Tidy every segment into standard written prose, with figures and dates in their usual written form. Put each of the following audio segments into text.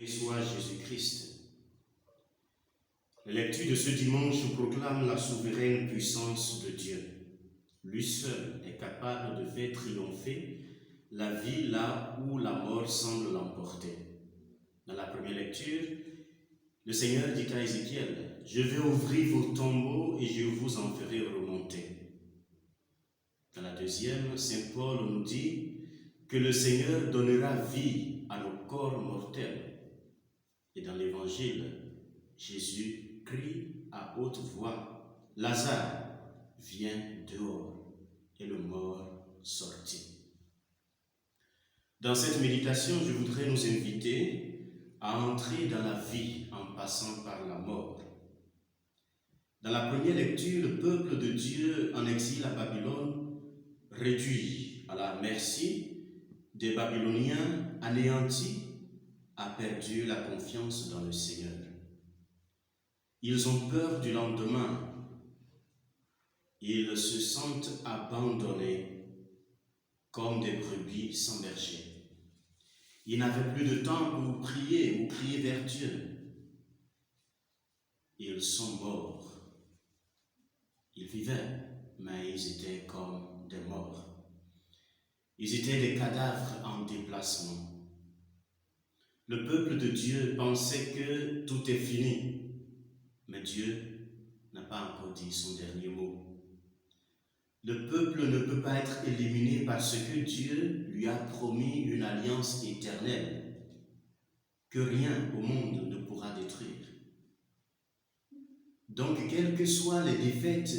Soit Jésus-Christ. La lecture de ce dimanche proclame la souveraine puissance de Dieu. Lui seul est capable de faire triompher la vie là où la mort semble l'emporter. Dans la première lecture, le Seigneur dit à Ézéchiel, « Je vais ouvrir vos tombeaux et je vous en ferai remonter. » Dans la deuxième, Saint Paul nous dit que le Seigneur donnera vie à nos corps mortels. Et dans l'Évangile, Jésus crie à haute voix, « Lazare, viens dehors !» et le mort sortit. Dans cette méditation, je voudrais nous inviter à entrer dans la vie en passant par la mort. Dans la première lecture, le peuple de Dieu en exil à Babylone, réduit à la merci des Babyloniens, anéantis, a perdu la confiance dans le Seigneur. Ils ont peur du lendemain. Ils se sentent abandonnés comme des brebis sans berger. Ils n'avaient plus de temps pour prier ou prier vers Dieu. Ils sont morts. Ils vivaient, mais ils étaient comme des morts. Ils étaient des cadavres en déplacement. Le peuple de Dieu pensait que tout est fini, mais Dieu n'a pas encore dit son dernier mot. Le peuple ne peut pas être éliminé parce que Dieu lui a promis une alliance éternelle que rien au monde ne pourra détruire. Donc, quelles que soient les défaites,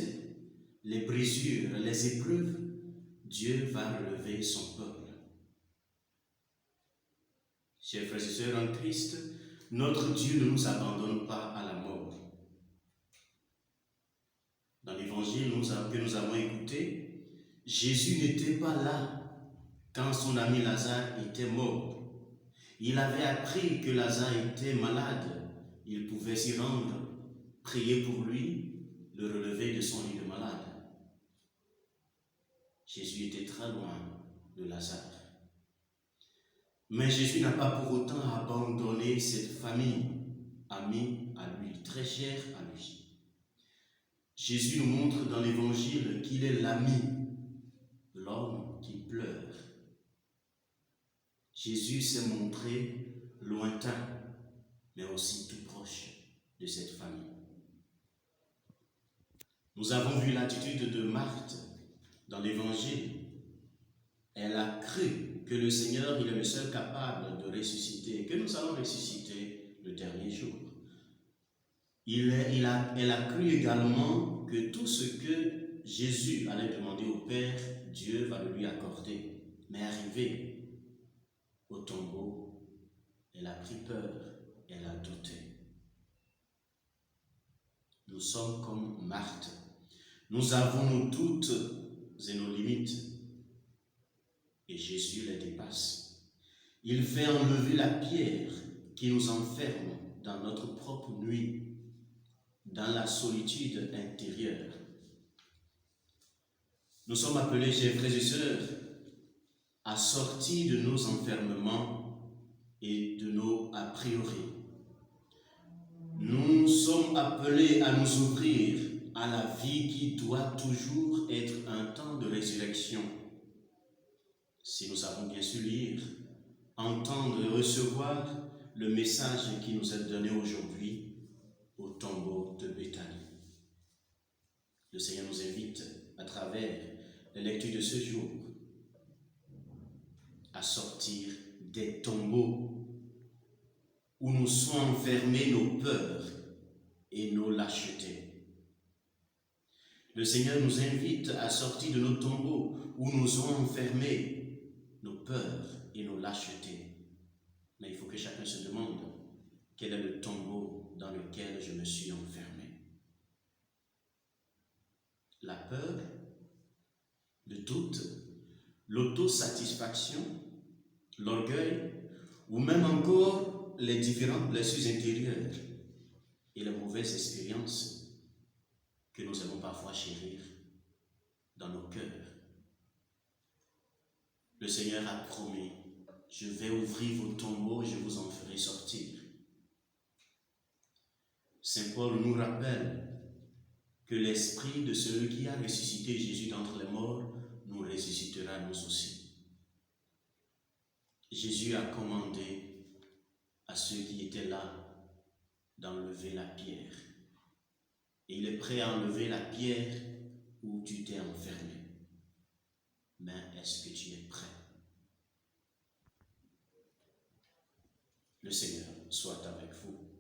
les brisures, les épreuves, Dieu va relever son peuple. Chers frères et sœurs en Christ, notre Dieu ne nous abandonne pas à la mort. Dans l'évangile que nous avons écouté, Jésus n'était pas là quand son ami Lazare était mort. Il avait appris que Lazare était malade. Il pouvait s'y rendre, prier pour lui, le relever de son lit de malade. Jésus était très loin de Lazare. Mais Jésus n'a pas pour autant abandonné cette famille, amie à lui, très chère à lui. Jésus nous montre dans l'évangile qu'il est l'ami, l'homme qui pleure. Jésus s'est montré lointain, mais aussi tout proche de cette famille. Nous avons vu l'attitude de Marthe dans l'évangile. Elle a cru que le Seigneur, il est le seul capable de ressusciter, que nous allons ressusciter le dernier jour. Elle a cru également que tout ce que Jésus allait demander au Père, Dieu va le lui accorder. Mais arrivée au tombeau, elle a pris peur, elle a douté. Nous sommes comme Marthe. Nous avons nos doutes et nos limites. Et Jésus les dépasse. Il fait enlever la pierre qui nous enferme dans notre propre nuit, dans la solitude intérieure. Nous sommes appelés, chers frères et sœurs, à sortir de nos enfermements et de nos a priori. Nous sommes appelés à nous ouvrir à la vie qui doit toujours être un temps de résurrection. Si nous savons bien sûr lire, entendre et recevoir le message qui nous est donné aujourd'hui au tombeau de Béthanie. Le Seigneur nous invite à travers la lecture de ce jour à sortir des tombeaux où nous sont enfermés nos peurs et nos lâchetés. Le Seigneur nous invite à sortir de nos tombeaux où nous ont enfermés nos peurs et nos lâchetés. Mais il faut que chacun se demande quel est le tombeau dans lequel je me suis enfermé. La peur, le doute, l'autosatisfaction, l'orgueil, ou même encore les différentes blessures intérieures et les mauvaises expériences que nous aimons parfois chérir dans nos cœurs. Le Seigneur a promis, je vais ouvrir vos tombeaux et je vous en ferai sortir. Saint Paul nous rappelle que l'esprit de celui qui a ressuscité Jésus d'entre les morts nous ressuscitera nous aussi. Jésus a commandé à ceux qui étaient là d'enlever la pierre. Et il est prêt à enlever la pierre où tu t'es enfermé. Mais est-ce que tu es prêt? Le Seigneur soit avec vous.